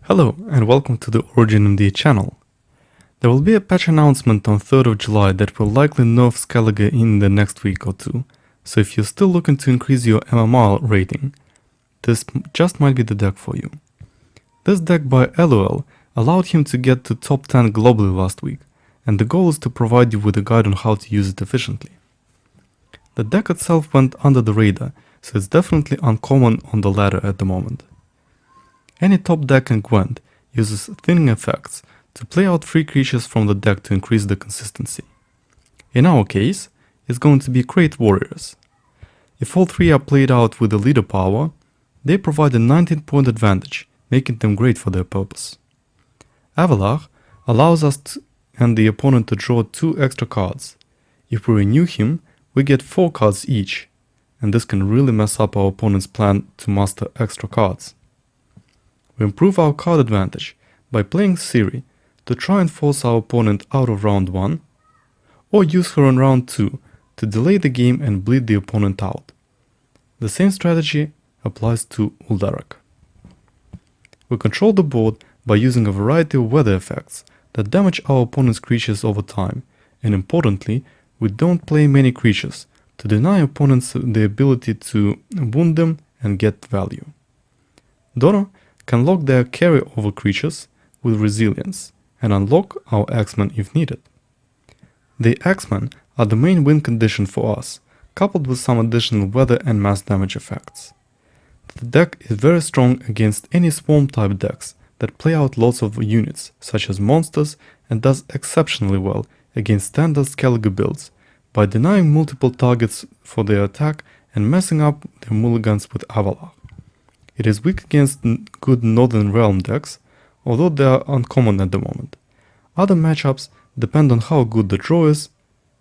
Hello and welcome to the OriginMD channel. There will be a patch announcement on 3rd of July that will likely nerf Skellige in the next week or two, so if you're still looking to increase your MMR rating, this just might be the deck for you. This deck by LOL allowed him to get to top 10 globally last week, and the goal is to provide you with a guide on how to use it efficiently. The deck itself went under the radar, so it's definitely uncommon on the ladder at the moment. Any top deck in Gwent uses thinning effects to play out 3 creatures from the deck to increase the consistency. In our case, it's going to be Great Warriors. If all 3 are played out with the leader power, they provide a 19-point advantage, making them great for their purpose. Avalar allows us and the opponent to draw 2 extra cards. If we renew him, we get 4 cards each, and this can really mess up our opponent's plan to master extra cards. We improve our card advantage by playing Ciri to try and force our opponent out of round 1, or use her in round 2 to delay the game and bleed the opponent out. The same strategy applies to Uldarak. We control the board by using a variety of weather effects that damage our opponent's creatures over time, and importantly, we don't play many creatures to deny opponents the ability to wound them and get value. Donna can lock their carry-over creatures with resilience and unlock our Axeman if needed. The Axeman are the main win condition for us, coupled with some additional weather and mass damage effects. The deck is very strong against any swarm-type decks that play out lots of units, such as monsters, and does exceptionally well against standard Skellige builds by denying multiple targets for their attack and messing up their mulligans with Avalar. It is weak against good Northern Realm decks, although they are uncommon at the moment. Other matchups depend on how good the draw is,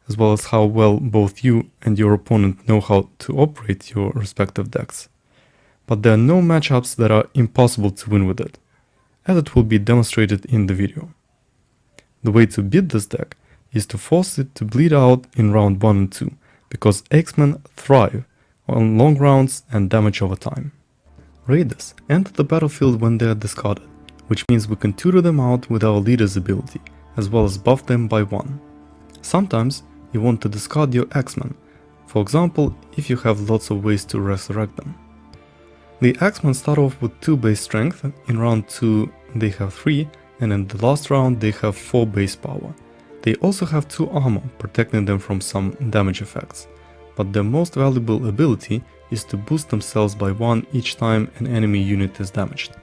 as well as how well both you and your opponent know how to operate your respective decks. But there are no matchups that are impossible to win with it, as it will be demonstrated in the video. The way to beat this deck is to force it to bleed out in round 1 and 2, because Axemen thrive on long rounds and damage over time. Raiders enter the battlefield when they are discarded, which means we can tutor them out with our leader's ability, as well as buff them by 1. Sometimes you want to discard your Axeman, for example if you have lots of ways to resurrect them. The Axemen start off with 2 base strength, in round 2 they have 3, and in the last round they have 4 base power. They also have 2 armor, protecting them from some damage effects, but their most valuable ability is to boost themselves by 1 each time an enemy unit is damaged.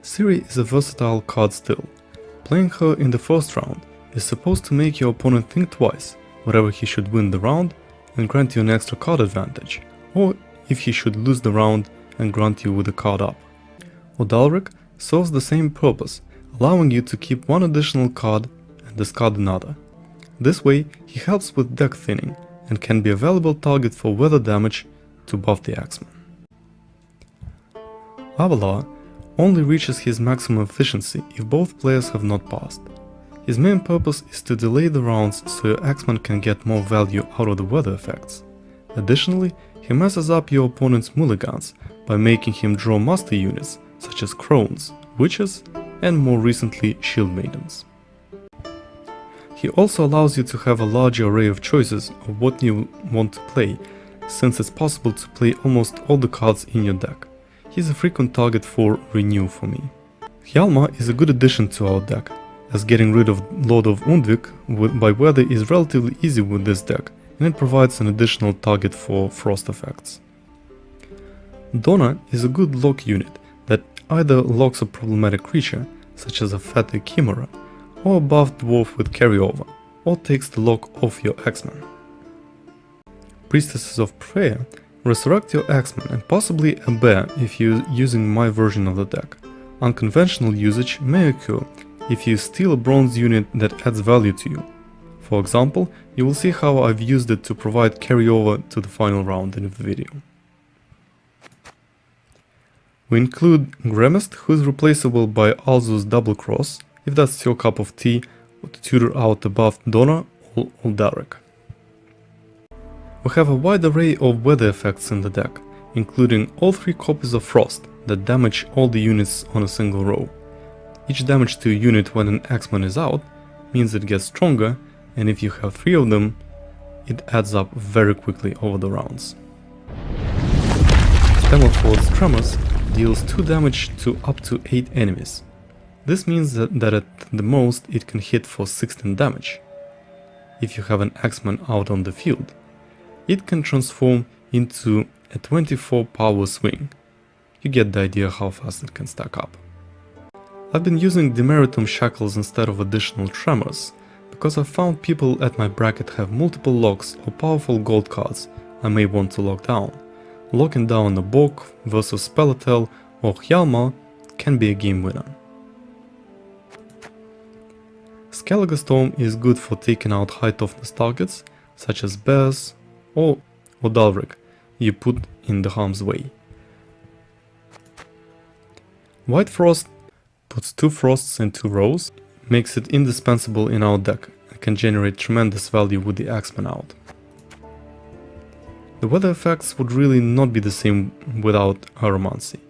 Ciri is a versatile card still. Playing her in the first round is supposed to make your opponent think twice whether he should win the round and grant you an extra card advantage, or if he should lose the round and grant you with a card up. Udalryk serves the same purpose, allowing you to keep 1 additional card and discard another. This way he helps with deck thinning and can be a valuable target for weather damage to buff the Axeman. Avalar only reaches his maximum efficiency if both players have not passed. His main purpose is to delay the rounds so your Axeman can get more value out of the weather effects. Additionally, he messes up your opponent's mulligans by making him draw master units such as Crones, Witches, and more recently Shield Maidens. He also allows you to have a large array of choices of what you want to play, since it's possible to play almost all the cards in your deck. He's a frequent target for renew for me. Hjalmar is a good addition to our deck, as getting rid of Lord of Undvik by weather is relatively easy with this deck, and it provides an additional target for frost effects. Donna is a good lock unit that either locks a problematic creature, such as a fatty Chimera, or a buffed dwarf with carryover, or takes the lock off your Axeman. Priestesses of Prayer resurrect your Axeman and possibly a bear if you're using my version of the deck. Unconventional usage may occur if you steal a bronze unit that adds value to you. For example, you will see how I've used it to provide carryover to the final round in the video. We include Gremist, who is replaceable by Alzu's Double Cross, if that's your cup of tea, or to tutor out the buffed Donna or Uldarak. We have a wide array of weather effects in the deck, including all 3 copies of Frost, that damage all the units on a single row. Each damage to a unit when an Axeman is out means it gets stronger, and if you have 3 of them, it adds up very quickly over the rounds. Stammelford's Tremors deals 2 damage to up to 8 enemies. This means that at the most it can hit for 16 damage. If you have an Axeman out on the field, it can transform into a 24 power swing. You get the idea how fast it can stack up. I've been using Demeritum Shackles instead of additional Tremors, because I found people at my bracket have multiple locks or powerful gold cards I may want to lock down. Locking down a Bok versus Spelatel or Hjalmar can be a game winner. Skellige Storm is good for taking out high toughness targets, such as bears or Dalric you put in the harm's way. White Frost puts 2 frosts in 2 rows, makes it indispensable in our deck and can generate tremendous value with the Axeman out. The weather effects would really not be the same without Aromancy.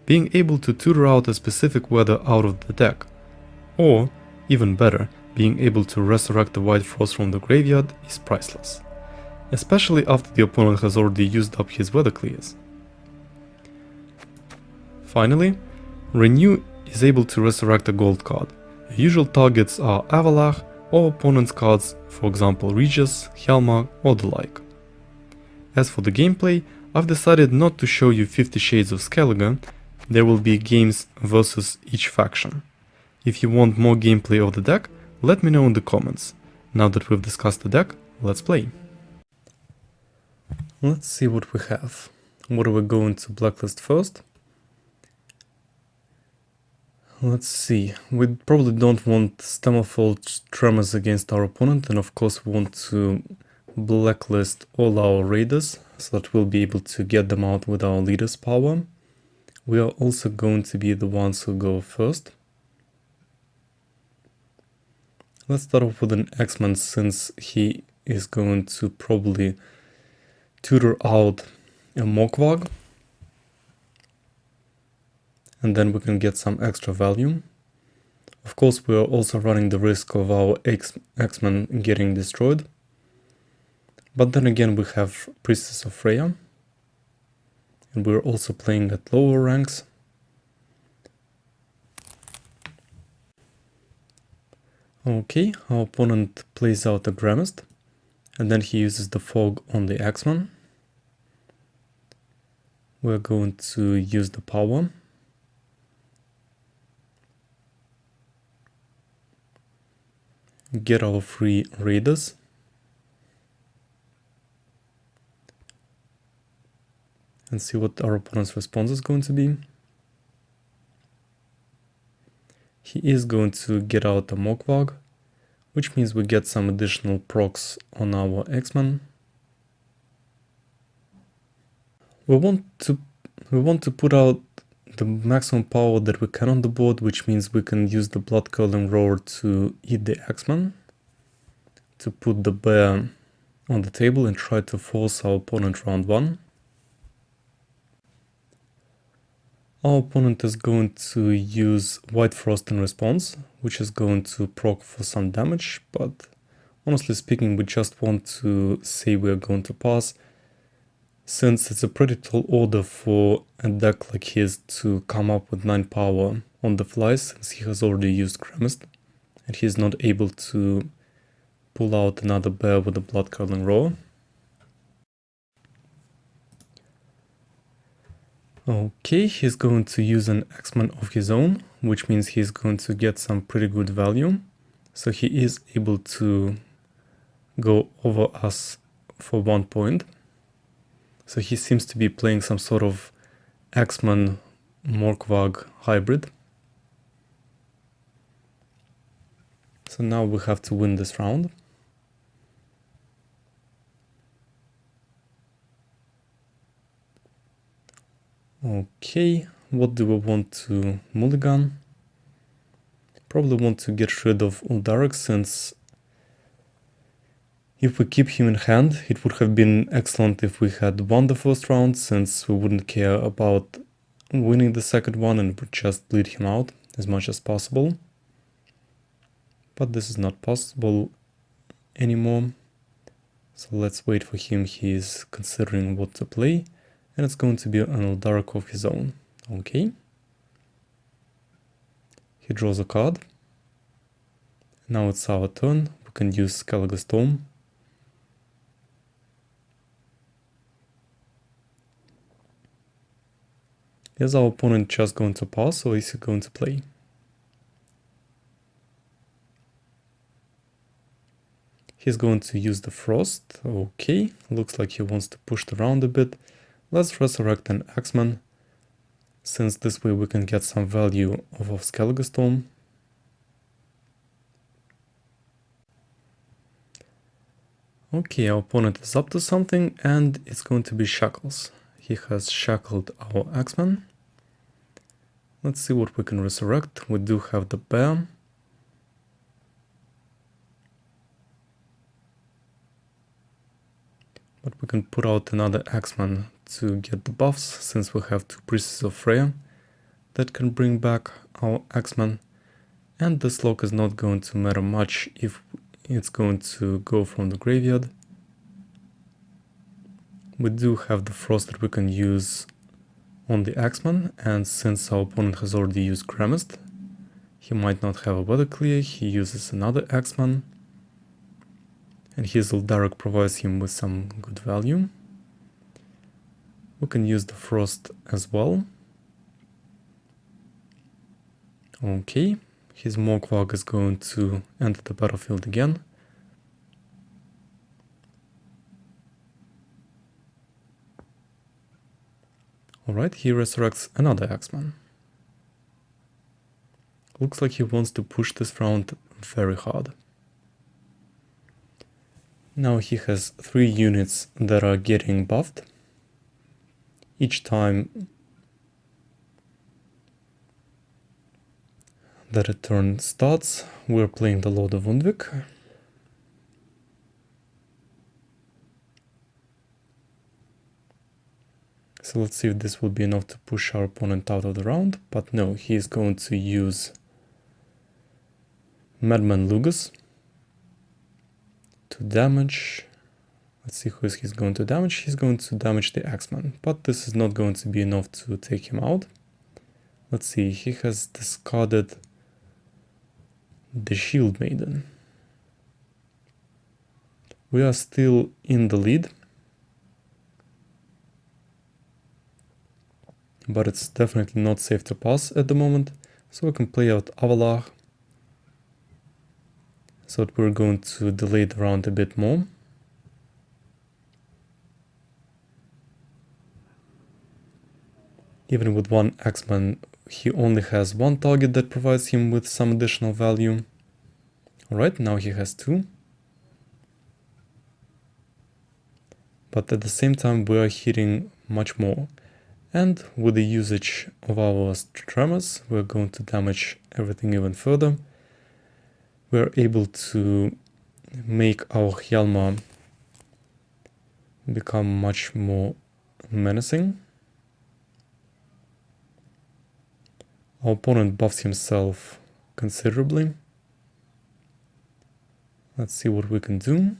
Being able to tutor out a specific weather out of the deck, or, even better, being able to resurrect the White Frost from the graveyard is priceless, especially after the opponent has already used up his weather clears. Finally, Renew is able to resurrect a gold card. Usual targets are Avalach or opponent's cards, for example Regis, Hjalmar or the like. As for the gameplay, I've decided not to show you 50 Shades of Skellige. There will be games versus each faction. If you want more gameplay of the deck, let me know in the comments. Now that we've discussed the deck, let's play. Let's see what we have. What are we going to blacklist first? Let's see, we probably don't want Stammelford's Tremors against our opponent, and of course we want to blacklist all our raiders so that we'll be able to get them out with our leader's power. We are also going to be the ones who go first. Let's start off with an Axeman, since he is going to probably tutor out a Mokvag. And then we can get some extra value. Of course, we are also running the risk of our Axeman getting destroyed. But then again, we have Priestess of Freya. And we're also playing at lower ranks. Okay, our opponent plays out a Gramist. And then he uses the Fog on the Axeman. We're going to use the power. Get our 3 raiders. And see what our opponent's response is going to be. He is going to get out a Mokvag, which means we get some additional procs on our Axeman. We want to put out the maximum power that we can on the board, which means we can use the Blood Curling Roar to eat the Axeman, to put the bear on the table and try to force our opponent round 1. Our opponent is going to use White Frost in response, which is going to proc for some damage, but honestly speaking, we just want to say we're going to pass, since it's a pretty tall order for a deck like his to come up with 9 power on the fly, since he has already used Gramist, and he's not able to pull out another bear with a Blood Curling Roar. Okay, he's going to use an Axeman of his own, which means he's going to get some pretty good value. So he is able to go over us for 1 point. So he seems to be playing some sort of Axeman Morkvag hybrid. So now we have to win this round. Okay, what do we want to mulligan? Probably want to get rid of Uldarik, since if we keep him in hand, it would have been excellent if we had won the first round, since we wouldn't care about winning the second one and would just bleed him out as much as possible. But this is not possible anymore. So let's wait for him. He is considering what to play, and it's going to be an Eldark of his own. Okay. He draws a card. Now it's our turn. We can use Skellige Storm. Is our opponent just going to pass, or is he going to play? He's going to use the Frost. Okay, looks like he wants to push the round a bit. Let's resurrect an Axeman, since this way we can get some value off of Skellige Storm. Okay, our opponent is up to something, and it's going to be Shackles. He has shackled our Axeman. Let's see what we can resurrect. We do have the Bear. But we can put out another Axeman to get the buffs, since we have two Priestess of Freya that can bring back our Axeman. And this lock is not going to matter much if it's going to go from the graveyard. We do have the Frost that we can use on the Axeman, and since our opponent has already used Gramist, he might not have a Weather Clear. He uses another Axeman, and his Eldark provides him with some good value. We can use the Frost as well. Okay, his Morgwag is going to enter the battlefield again. Alright, he resurrects another Axeman. Looks like he wants to push this round very hard. Now he has 3 units that are getting buffed. Each time that a turn starts, we're playing the Lord of Undvik. So let's see if this will be enough to push our opponent out of the round, but no, he is going to use Madman Lugus to damage. Let's see who he's going to damage. He's going to damage the Axeman, but this is not going to be enough to take him out. Let's see, he has discarded the Shield Maiden. We are still in the lead, but it's definitely not safe to pass at the moment, so we can play out Avalar, so that we're going to delay the round a bit more. Even with one Axeman, he only has one target that provides him with some additional value. Alright, now he has 2. But at the same time we are hitting much more. And with the usage of our Tremors, we're going to damage everything even further. We're able to make our Hjalmar become much more menacing. Our opponent buffs himself considerably. Let's see what we can do.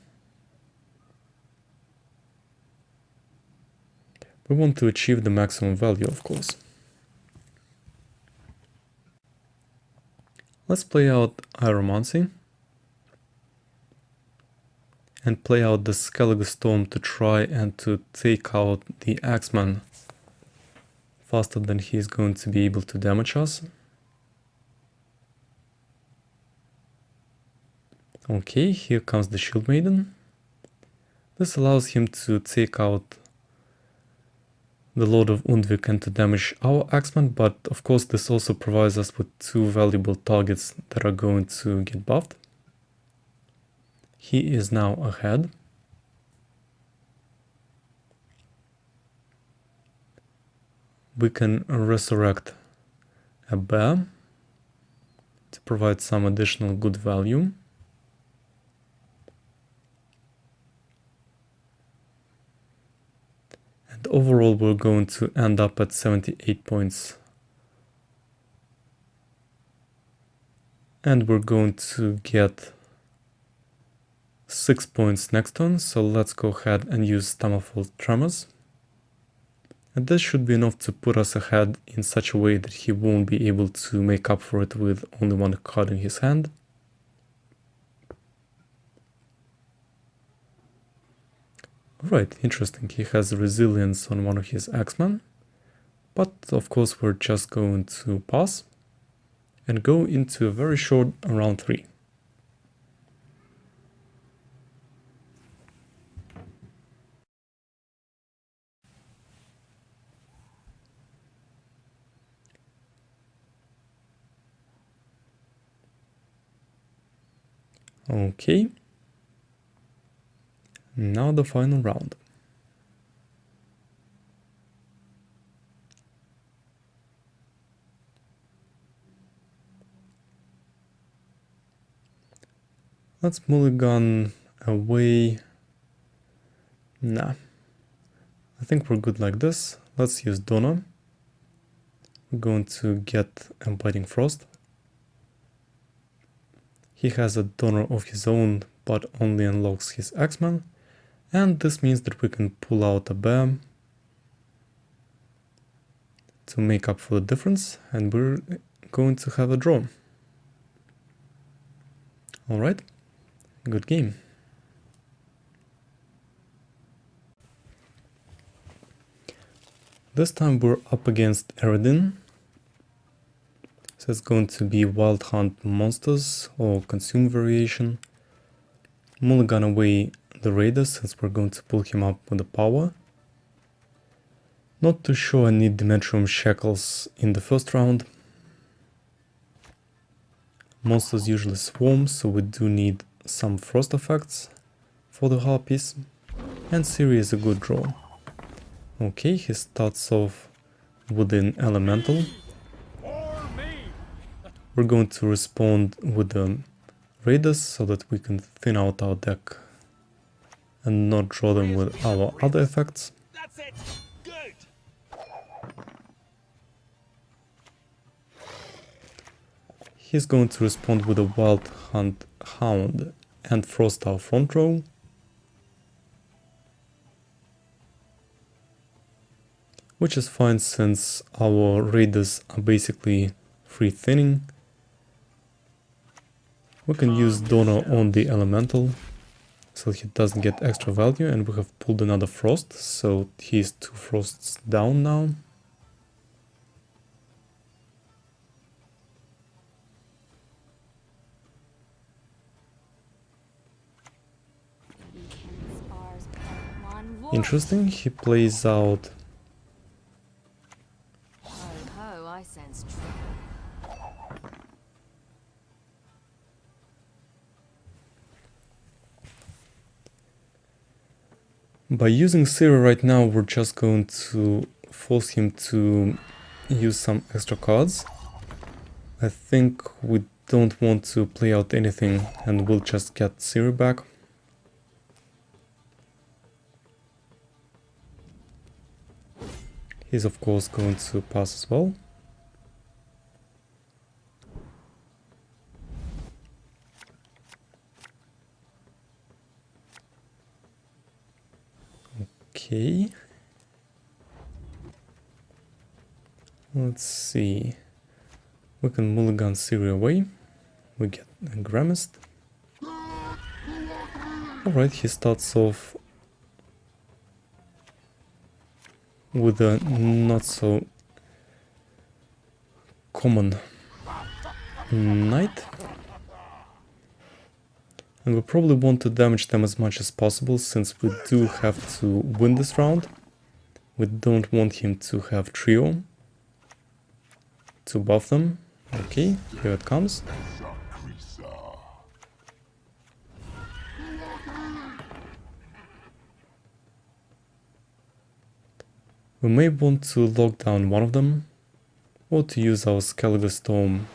We want to achieve the maximum value, of course. Let's play out Aeromancy and play out the Skellige Storm to try and to take out the Axeman faster than he is going to be able to damage us. Okay, here comes the Shield Maiden. This allows him to take out the Lord of Undvik and to damage our Axeman, but of course this also provides us with 2 valuable targets that are going to get buffed. He is now ahead. We can resurrect a Bear to provide some additional good value. And overall we're going to end up at 78 points. And we're going to get 6 points next turn, so let's go ahead and use Stammerful Tremors. And this should be enough to put us ahead in such a way that he won't be able to make up for it with only one card in his hand. Alright, interesting, he has resilience on one of his Axeman, but of course we're just going to pass and go into a very short round 3. Okay, now the final round. Let's mulligan away. Nah, I think we're good like this. Let's use Donor. We're going to get Abiding Frost. He has a Donor of his own, but only unlocks his Axeman, and this means that we can pull out a bear to make up for the difference, and we're going to have a draw. Alright, good game. This time we're up against Eredin. So it's going to be Wild Hunt Monsters or Consume variation. Mulligan away the Raider since we're going to pull him up with the power. Not too sure I need Dimensionum Shackles in the first round. Monsters usually swarm, so we do need some frost effects for the Harpies. And Siri is a good draw. Okay, he starts off with an Elemental. We're going to respond with the Raiders so that we can thin out our deck and not draw them with our other effects. That's it. Good. He's going to respond with a Wild Hunt Hound and frost our front row. Which is fine since our Raiders are basically free thinning. We can use Donor on the Elemental, so he doesn't get extra value, and we have pulled another Frost, so he's 2 Frosts down now. Interesting, he plays out I sense trouble. By using Siri right now, we're just going to force him to use some extra cards. I think we don't want to play out anything and we'll just get Siri back. He's of course going to pass as well. Okay. Let's see. We can mulligan Siri away. We get a Gramist. Alright, he starts off with a not so common Knight. And we probably want to damage them as much as possible since we do have to win this round. We don't want him to have trio to buff them. Okay, here it comes. We may want to lock down one of them, or to use our Skellige Storm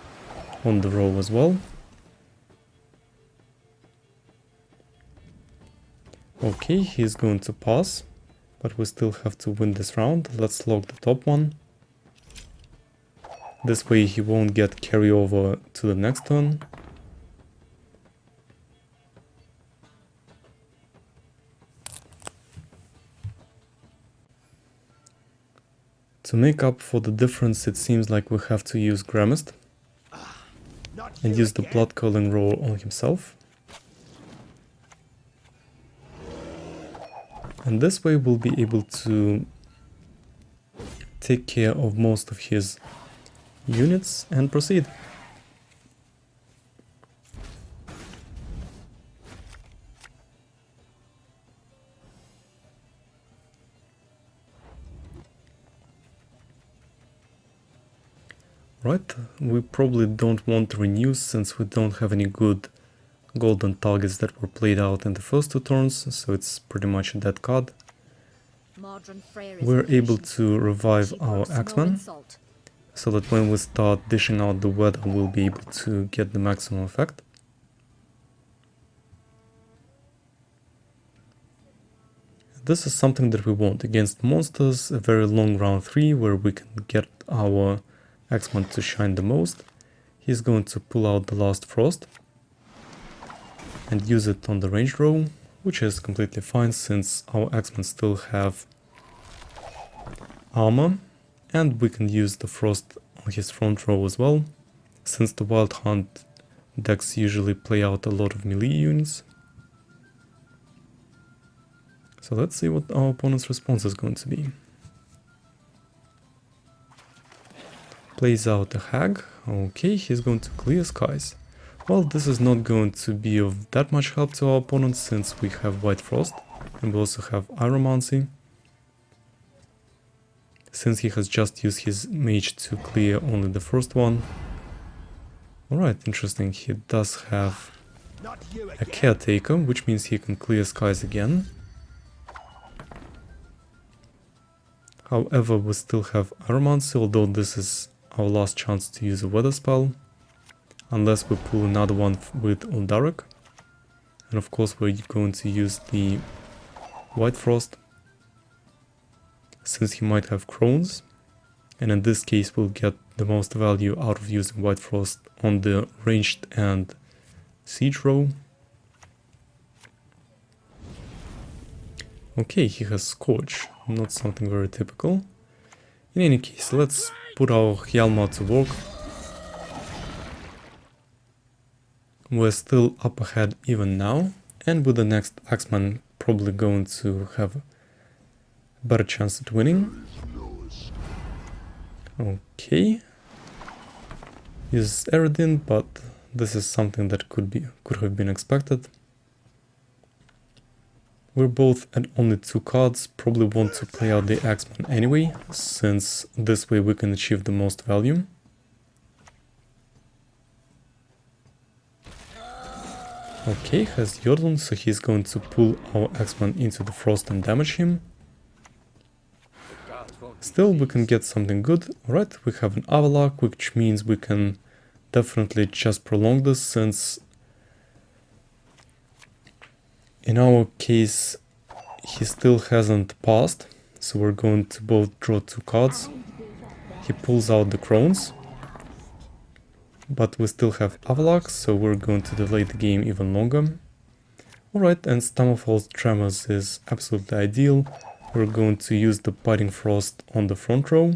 on the row as well. Okay, he's going to pass. but we still have to win this round. Let's log the top one. This way he won't get carryover to the next turn. To make up for the difference, it seems like we have to use Gramist and use the blood curling roar on himself. And this way we'll be able to take care of most of his units and proceed. Right, we probably don't want to renew since we don't have any good golden targets that were played out in the first two turns, so it's pretty much a dead card. We're able to revive our Axeman, so that when we start dishing out the weather we'll be able to get the maximum effect. This is something that we want against monsters, a very long round 3 where we can get our Axeman to shine the most. He's going to pull out the last frost and use it on the ranged row, which is completely fine since our Axeman still have armor, and we can use the frost on his front row as well, since the Wild Hunt decks usually play out a lot of melee units. So let's see what our opponent's response is going to be. Plays out a hag. Okay, he's going to clear skies. Well, this is not going to be of that much help to our opponent since we have White Frost and we also have Aeromancy. Since he has just used his mage to clear only the first one. Alright, interesting. He does have a Caretaker, which means he can clear skies again. However, we still have Aeromancy, although this is our last chance to use a weather spell, unless we pull another one with Uldarik. And of course we're going to use the White Frost, since he might have Crones, and in this case we'll get the most value out of using White Frost on the ranged and siege row. Okay, he has Scorch, not something very typical. In any case, let's put our Hjalmar to work. We're still up ahead even now, and with the next Axeman probably going to have a better chance at winning. Okay. Uses Eredin, but this is something that could have been expected. We're both at only 2 cards, probably want to play out the Axeman anyway, since this way we can achieve the most value. Okay, has Yordle, so he's going to pull our Axeman into the frost and damage him. Still, we can get something good. Alright, we have an Avalok, which means we can definitely just prolong this, since in our case, he still hasn't passed, so we're going to both draw 2 cards. He pulls out the Crones, but we still have Avalok, so we're going to delay the game even longer. Alright, and Stammerfall's Tremors is absolutely ideal. We're going to use the Biting Frost on the front row.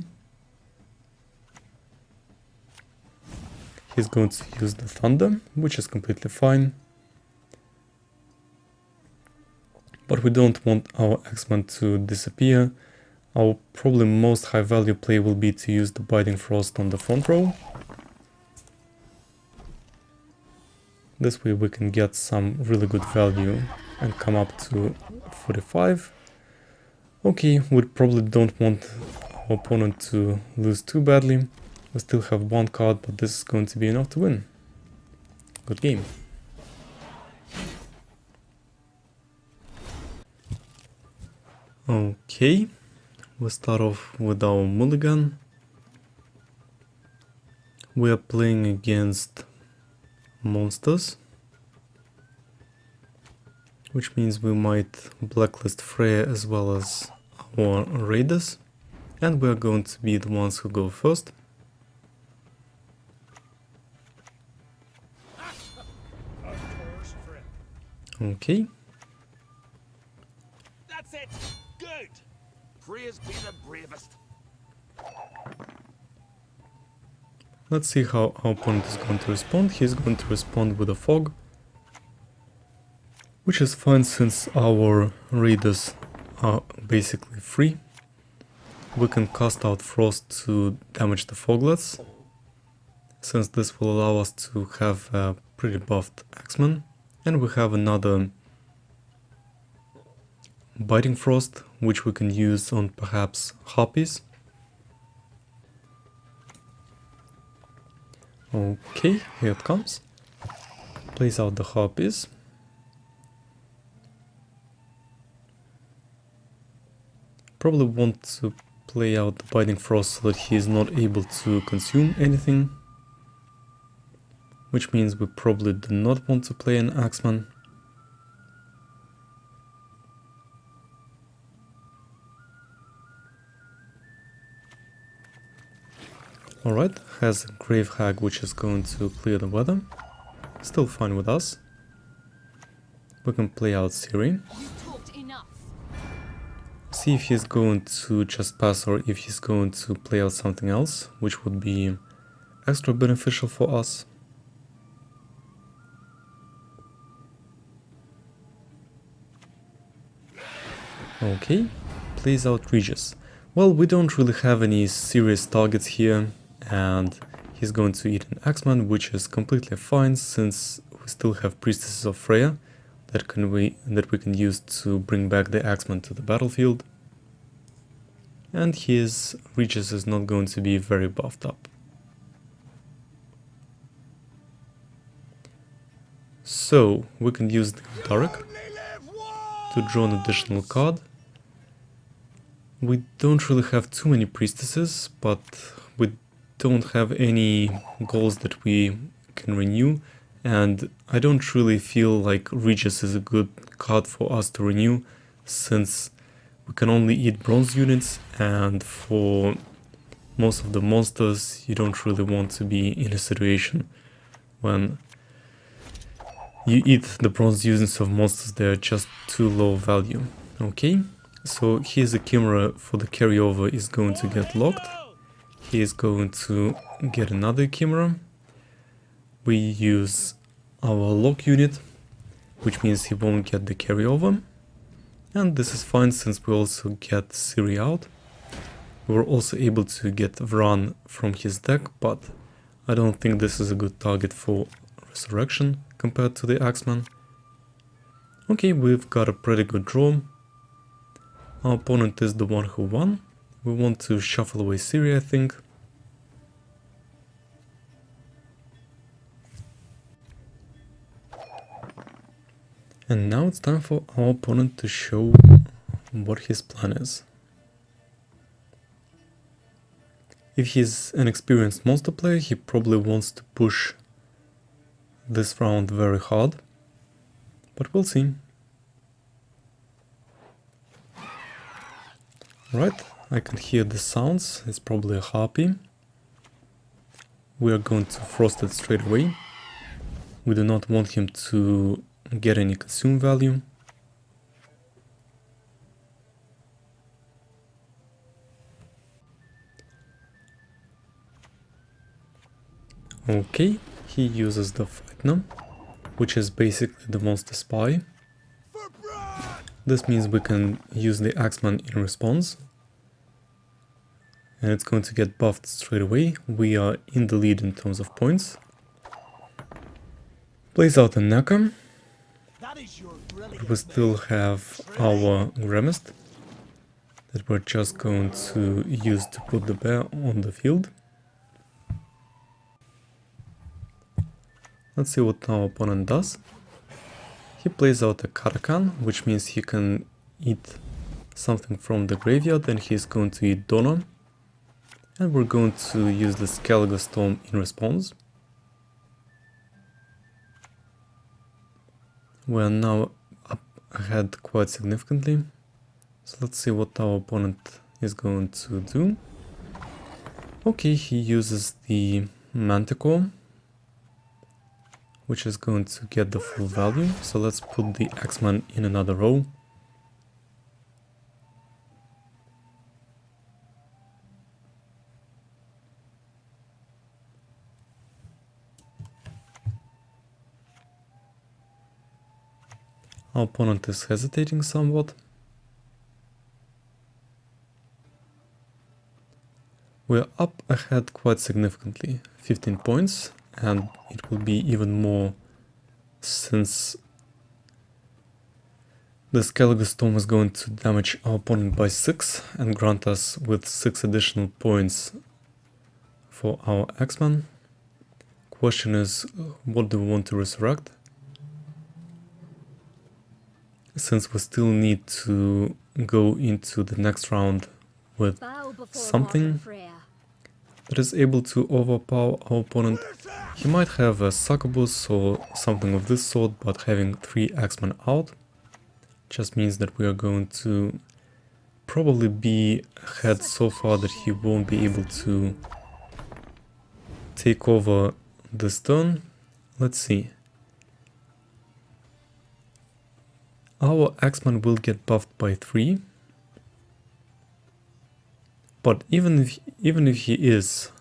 He's going to use the Thunder, which is completely fine. But we don't want our Axeman to disappear. Our probably most high value play will be to use the Biting Frost on the front row. This way we can get some really good value and come up to 45. Okay, we probably don't want our opponent to lose too badly. We still have 1 card, but this is going to be enough to win. Good game. Okay, we start off with our mulligan. We are playing against monsters, which means we might blacklist Freya as well as our raiders, and we are going to be the ones who go first. Okay. That's it. Good. Praise be the bravest. Let's see how our opponent is going to respond. He's going to respond with a fog, which is fine since our raiders are basically free. We can cast out Frost to damage the foglets, since this will allow us to have a pretty buffed Axeman. And we have another Biting Frost, which we can use on perhaps Harpies. Okay, here it comes. Plays out the Harpies. Probably want to play out the Biting Frost so that he is not able to consume anything. Which means we probably do not want to play an Axeman. Alright, has a Grave Hag which is going to clear the weather. Still fine with us. We can play out Siri. See if he's going to just pass or if he's going to play out something else, which would be extra beneficial for us. Okay, plays out Regis. Well, we don't really have any serious targets here, and he's going to eat an Axeman, which is completely fine since we still have Priestesses of Freya that we can use to bring back the Axeman to the battlefield. And his Regis is not going to be very buffed up. So we can use the Dark to draw an additional card. We don't really have too many priestesses, but we don't have any goals that we can renew, and I don't really feel like Regis is a good card for us to renew, since we can only eat bronze units, and for most of the monsters you don't really want to be in a situation when you eat the bronze units of monsters. They're just too low value. Okay. So his Chimera for the carryover is going to get locked. He is going to get another Chimera. We use our lock unit, which means he won't get the carryover. And this is fine since we also get Siri out. We were also able to get Vran from his deck, but I don't think this is a good target for Resurrection compared to the Axeman. Okay, we've got a pretty good draw. Our opponent is the one who won. We want to shuffle away Siri, I think. And now it's time for our opponent to show what his plan is. If he's an experienced monster player, he probably wants to push this round very hard. But we'll see. Right, I can hear the sounds, it's probably a harpy. We are going to frost it straight away. We do not want him to get any consume value. Okay, he uses the Frightener, which is basically the monster spy. This means we can use the Axeman in response. And it's going to get buffed straight away. We are in the lead in terms of points. Plays out a Naka. But we still have our Gremist that we're just going to use to put the bear on the field. Let's see what our opponent does. He plays out a Karakan, which means he can eat something from the graveyard, and he's going to eat Donna. And we're going to use the Skellige Storm in response. We're now up ahead quite significantly, So let's see what our opponent is going to do. Okay, he uses the Manticore, which is going to get the full value. So let's put the Axeman in another row. Our opponent is hesitating somewhat. We're up ahead quite significantly, 15 points, and it will be even more since the Skellige Storm is going to damage our opponent by 6 and grant us with 6 additional points for our Axeman. Question is, what do we want to resurrect? Since we still need to go into the next round with something that is able to overpower our opponent. He might have a succubus or something of this sort, but having 3 Axemen out just means that we are going to probably be ahead so far that he won't be able to take over this turn. Let's see. Our Axeman will get buffed by 3. But even if he is,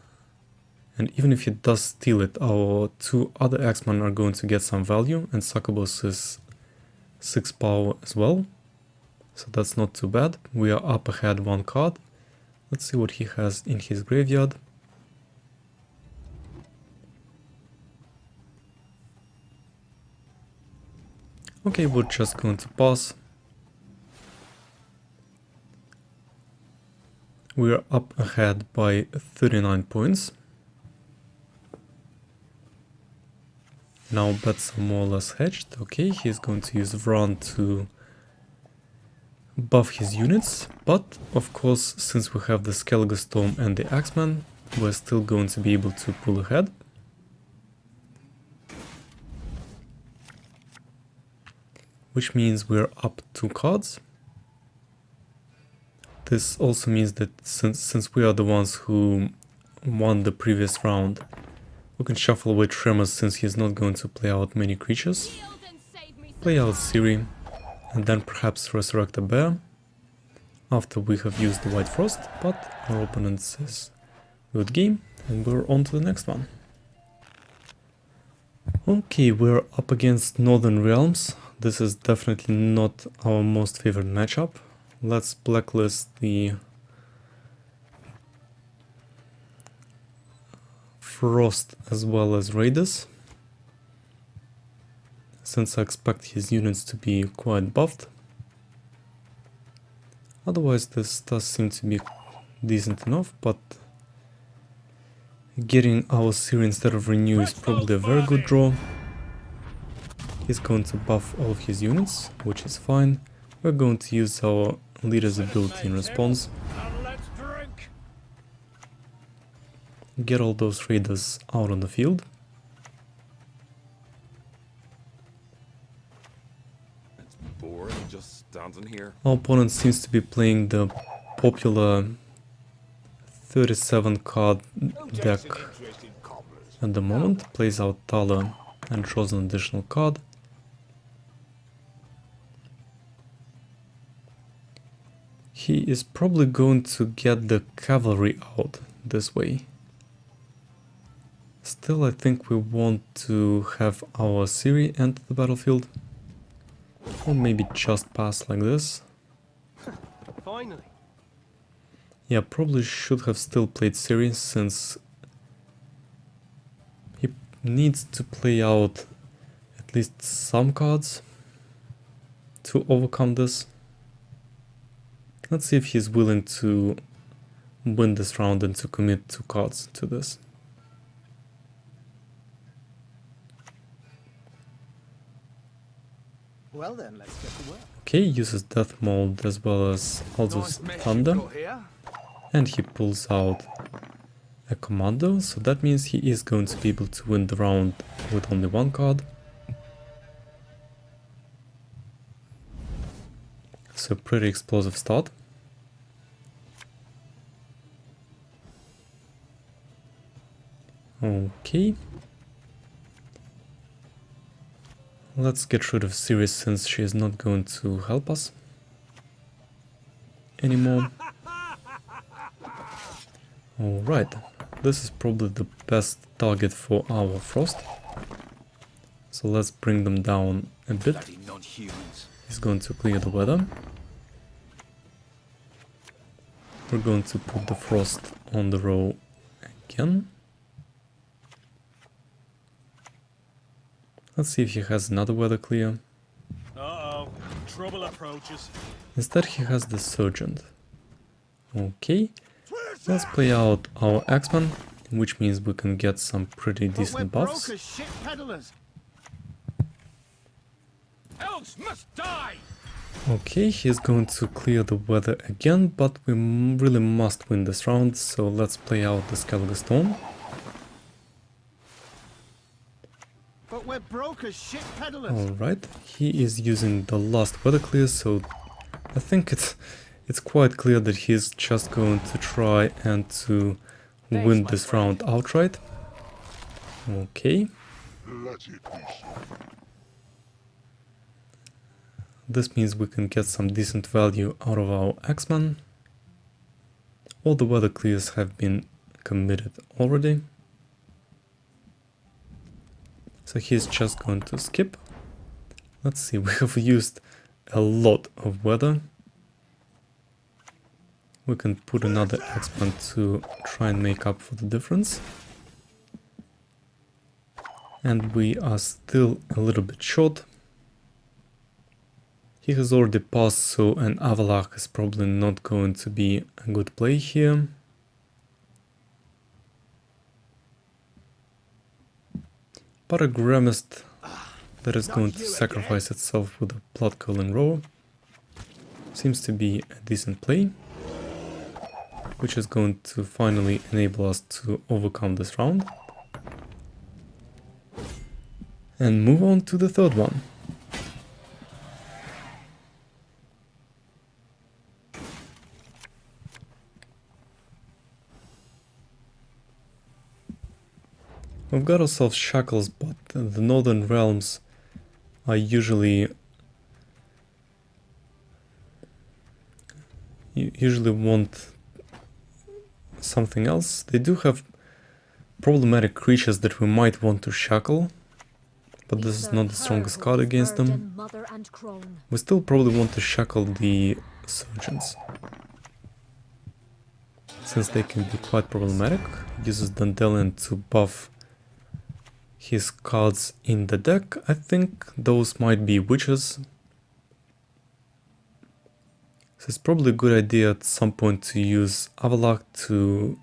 and even if he does steal it, our 2 other Axemen are going to get some value, and Succubus is 6 power as well. So that's not too bad. We are up ahead 1 card. Let's see what he has in his graveyard. Okay, we're just going to pass. We are up ahead by 39 points. Now bets are more or less hedged. Okay, he's going to use Vran to buff his units, but of course, since we have the Skellige Storm and the Axeman, we're still going to be able to pull ahead. Which means we're up 2 cards. This also means that since we are the ones who won the previous round, we can shuffle away Tremors since he's not going to play out many creatures. Play out Ciri, and then perhaps resurrect a bear after we have used the White Frost, but our opponent says good game, and we're on to the next one. Okay, we're up against Northern Realms. This is definitely not our most favorite matchup. Let's blacklist the Frost as well as Raiders, since I expect his units to be quite buffed. Otherwise this does seem to be decent enough, but getting our Ciri instead of Renew is probably a very good draw. He's going to buff all of his units, which is fine. We're going to use our leader's ability in response. Get all those raiders out on the field. It's boring just standing here. Our opponent seems to be playing the popular 37 card deck at the moment. Plays out Thala and draws an additional card. He is probably going to get the cavalry out this way. Still, I think we want to have our Ciri enter the battlefield. Or maybe just pass like this. Finally. Yeah, probably should have still played Ciri since he needs to play out at least some cards to overcome this. Let's see if he's willing to win this round and to commit 2 cards to this. Well then, let's get to work. Okay, uses Death Mold as well as Alzo's Thunder, and he pulls out a Commando, so that means he is going to be able to win the round with only 1 card. So pretty explosive start. Okay. Let's get rid of Sirius since she is not going to help us anymore. Alright, this is probably the best target for our Frost. So let's bring them down a bit. Bloody non-humans. He's going to clear the weather. We're going to put the Frost on the row again. Let's see if he has another weather clear. Uh-oh, trouble approaches. Instead he has the Sergeant. Okay, let's play out our Axeman, which means we can get some pretty decent buffs. Shit peddlers. Elves must die. Okay, he's going to clear the weather again, but we really must win this round, so let's play out the Skellige Storm. But we're broke as shit peddlers. Alright, he is using the last weather clear, so I think it's quite clear that he's just going to try and to win this round outright. Okay. This means we can get some decent value out of our Axeman. All the weather clears have been committed already. So he's just going to skip. Let's see, we have used a lot of weather. We can put another Axeman to try and make up for the difference. And we are still a little bit short. He has already passed, so an Avalach is probably not going to be a good play here. But a Gremist that is going to sacrifice itself with a blood-curdling roar seems to be a decent play, which is going to finally enable us to overcome this round and move on to the third one. We've got ourselves shackles, but the northern realms are usually want something else. They do have problematic creatures that we might want to shackle, but this is not the strongest card against them. We still probably want to shackle the Surgeons, since they can be quite problematic. Uses Dandelion to buff his cards in the deck. I think those might be witches. So it's probably a good idea at some point to use Avalach to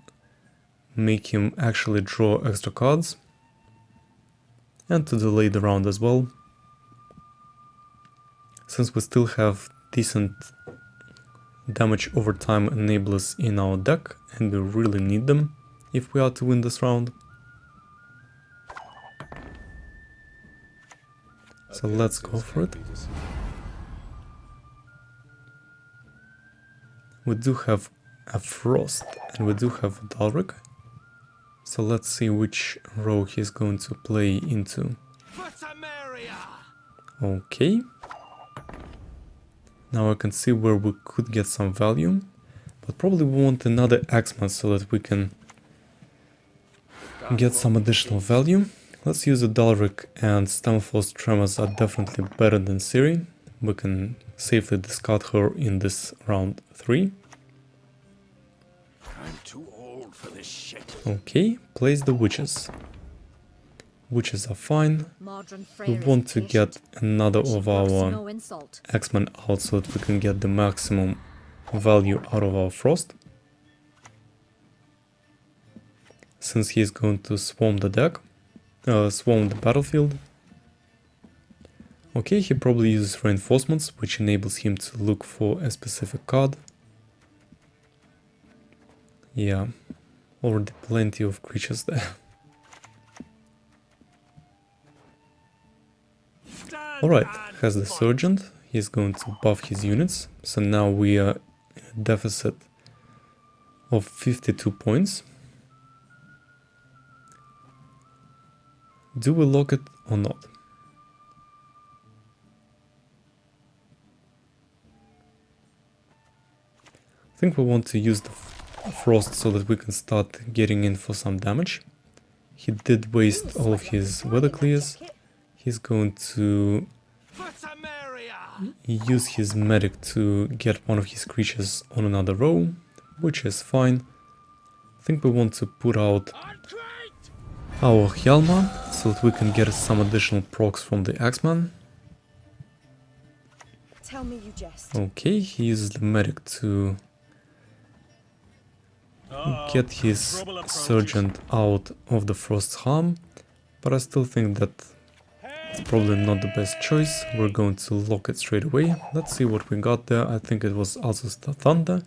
make him actually draw extra cards and to delay the round as well, since we still have decent damage over time enablers in our deck and we really need them if we are to win this round. So let's go for it. We do have a Frost and we do have a Dalric. So let's see which row he's going to play into. Okay. Now I can see where we could get some value, but probably we want another Axeman so that we can get some additional value. Let's use a Dalric, and Stemforce Tremors are definitely better than Ciri. We can safely discard her in this round 3. I'm too old for this shit. Okay, place the witches. Witches are fine. We want to get another of our Axeman out so that we can get the maximum value out of our Frost, since he is going to swarm the deck. Swarm the battlefield. Okay, he probably uses reinforcements, which enables him to look for a specific card. Yeah, already plenty of creatures there. Alright, has the Sergeant. he's going to buff his units. So now we are in a deficit of 52 points. Do we lock it or not? I think we want to use the frost so that we can start getting in for some damage. He did waste all of his weather clears. He's going to use his medic to get one of his creatures on another row, which is fine. I think we want to put out our Hjalmar so that we can get some additional procs from the Axeman. Tell me you jest. Okay, he uses the medic to get his sergeant out of the frost's harm, but I still think that it's probably not the best choice. We're going to lock it straight away. Let's see what we got there. I think it was also Thunder.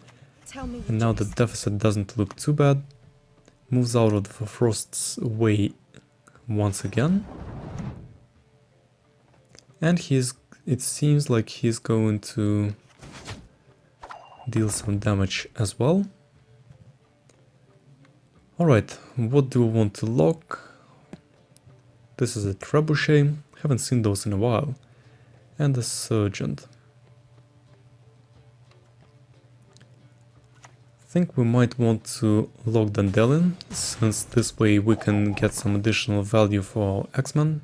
Tell me you And now the jest. deficit doesn't look too bad. Moves out of the frost's way once again. And it seems like he's going to deal some damage as well. Alright, what do we want to lock? This is a trebuchet, haven't seen those in a while. And a sergeant. I think we might want to lock Dandelion, since this way we can get some additional value for our Axeman.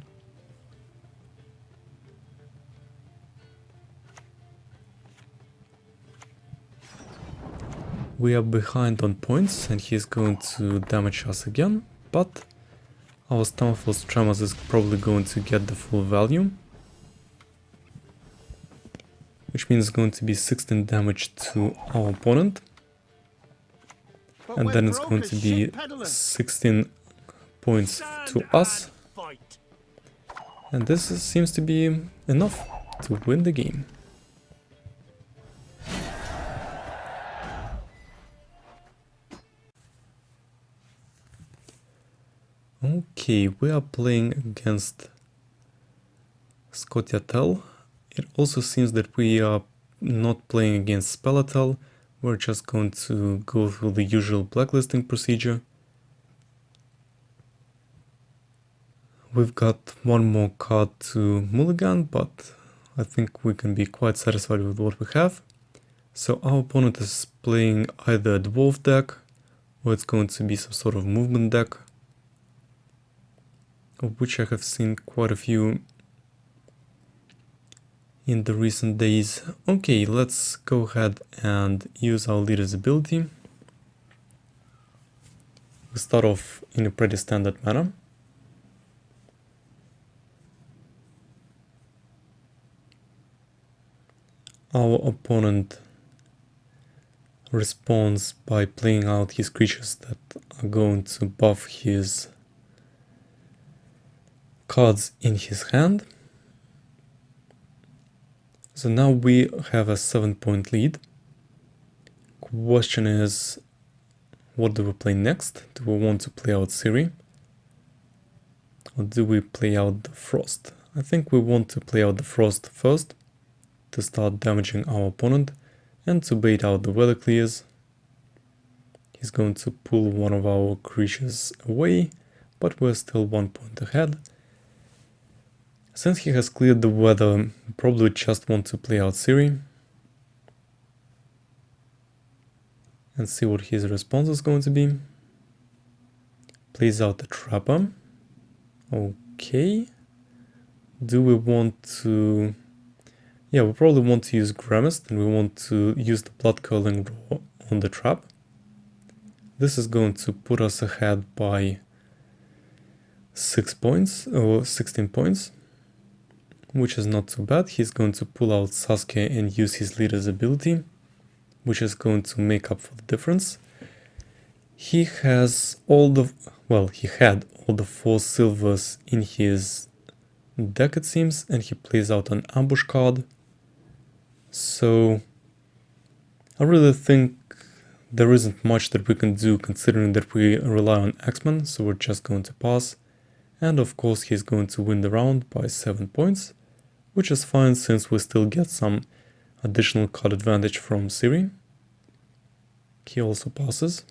We are behind on points and he's going to damage us again, but our Stamford's Tremors is probably going to get the full value, which means it's going to be 16 damage to our opponent, and then it's going to be 16 points to us, and this seems to be enough to win the game. Okay, we are playing against Scotiatel. It also seems that we are not playing against Spelatel. We're just going to go through the usual blacklisting procedure. We've got one more card to mulligan, but I think we can be quite satisfied with what we have. So our opponent is playing either a dwarf deck, or it's going to be some sort of movement deck, of which I have seen quite a few in the recent days. Okay, let's go ahead and use our leader's ability. We start off in a pretty standard manner. Our opponent responds by playing out his creatures that are going to buff his cards in his hand. So now we have a 7-point lead. Question is, what do we play next? Do we want to play out Ciri? Or do we play out the Frost? I think we want to play out the Frost first, to start damaging our opponent, and to bait out the weather clears. He's going to pull one of our creatures away, but we're still 1 point ahead. Since he has cleared the weather, we probably just want to play out Ciri and see what his response is going to be. Plays out the Trapper. Okay. Do we want to... Yeah, we probably want to use Gramist, and we want to use the Blood Curling Roar on the trap. This is going to put us ahead by 6 points, or 16 points. Which is not too bad. He's going to pull out Sasuke and use his leader's ability, which is going to make up for the difference. He has all the... well, he had all the 4 silvers in his deck, it seems, and he plays out an ambush card. So I really think there isn't much that we can do, considering that we rely on Axeman, so we're just going to pass. And of course he's going to win the round by 7 points, which is fine since we still get some additional card advantage from Siri. He also passes.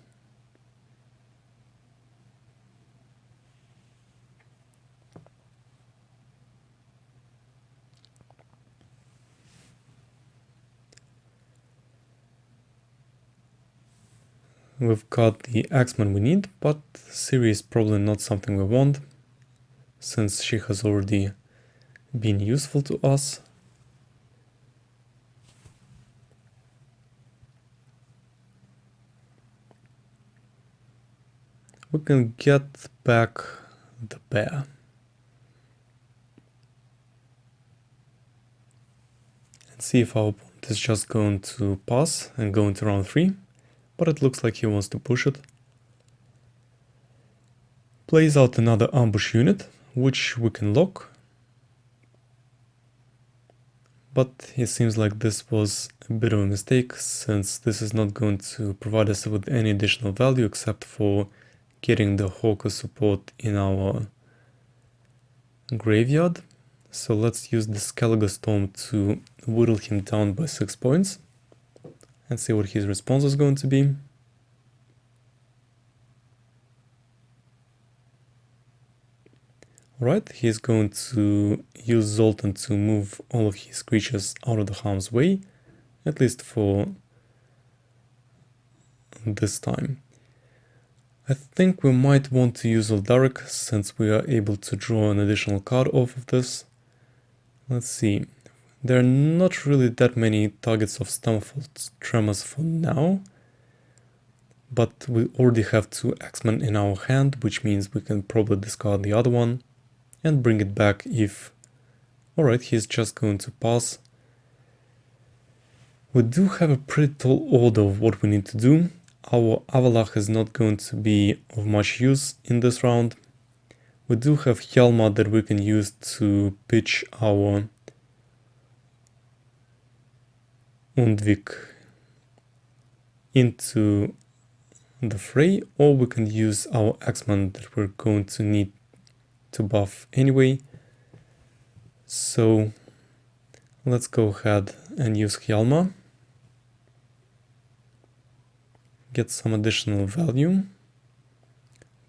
We've got the Axeman we need, but Siri is probably not something we want, since she has already been useful to us. We can get back the bear. And see if our opponent is just going to pass and go into round 3. But it looks like he wants to push it. Plays out another ambush unit, which we can lock. But it seems like this was a bit of a mistake, since this is not going to provide us with any additional value except for getting the Hawker support in our graveyard. So let's use the Skellige Storm to whittle him down by 6 points. And see what his response is going to be. Alright, he's going to use Zoltan to move all of his creatures out of the harm's way, at least for this time. I think we might want to use Uldaric, since we are able to draw an additional card off of this. Let's see. There are not really that many targets of Stamford's Tremors for now, but we already have 2 Axemen in our hand, which means we can probably discard the other one and bring it back if... Alright, he's just going to pass. We do have a pretty tall order of what we need to do. Our Avalach is not going to be of much use in this round. We do have Hjalmar that we can use to pitch our Undvik into the fray, or we can use our Axeman that we're going to need to buff anyway. So let's go ahead and use Hjalmar. Get some additional value.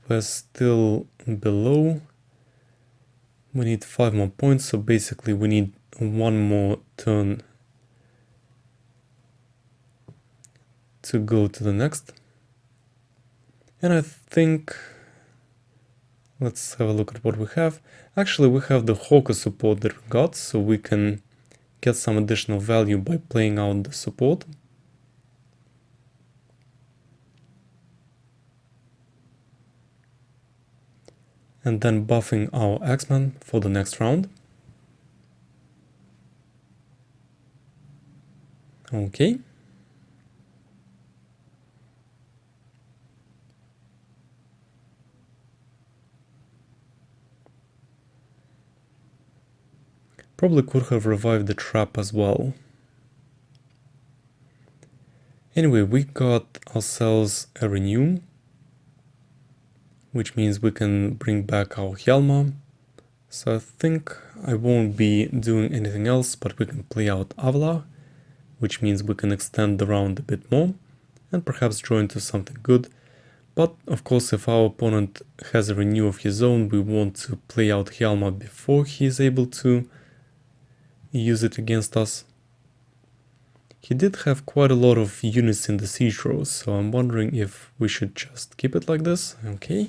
We're still below. We need 5 more points, so basically we need 1 more turn to go to the next. And I think, let's have a look at what we have. Actually, we have the Hawker support that we got, so we can get some additional value by playing out the support. And then buffing our Axeman for the next round. Okay. Probably could have revived the trap as well. Anyway, we got ourselves a renew, which means we can bring back our Hjalmar. So I think I won't be doing anything else, but we can play out Avalar, which means we can extend the round a bit more and perhaps draw into something good. But of course, if our opponent has a renew of his own, we want to play out Hjalmar before he is able to use it against us. He did have quite a lot of units in the siege rows, so I'm wondering if we should just keep it like this. Okay.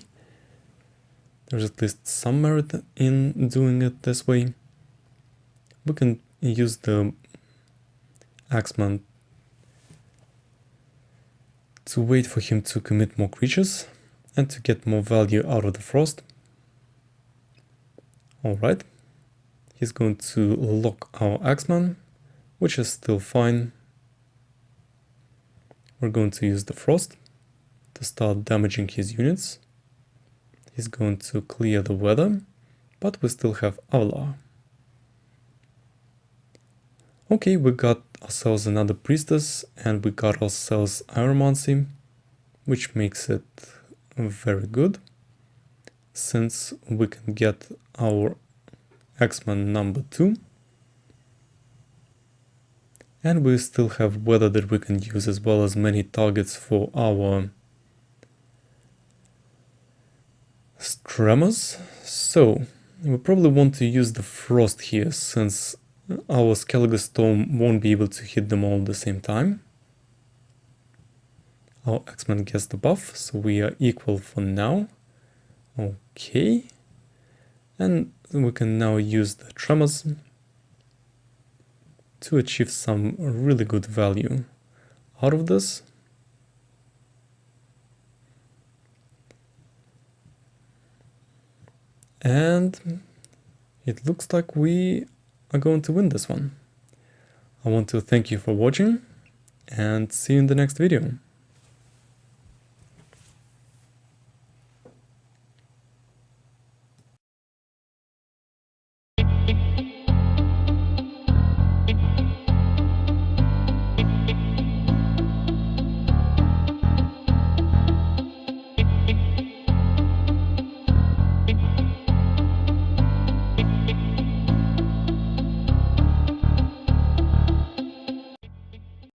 There's at least some merit in doing it this way. We can use the Axeman to wait for him to commit more creatures and to get more value out of the frost. Alright. He's going to lock our Axeman, which is still fine. We're going to use the frost to start damaging his units. He's going to clear the weather, but we still have Avalar. Okay, we got ourselves another priestess and we got ourselves Iromancy, which makes it very good, since we can get our Axeman number 2 And we still have weather that we can use, as well as many targets for our tremors. So we probably want to use the frost here, since our Skellige storm won't be able to hit them all at the same time. Our Axeman gets the buff, so we are equal for now. Okay. And we can now use the tremors to achieve some really good value out of this. And it looks like we are going to win this one. I want to thank you for watching and see you in the next video.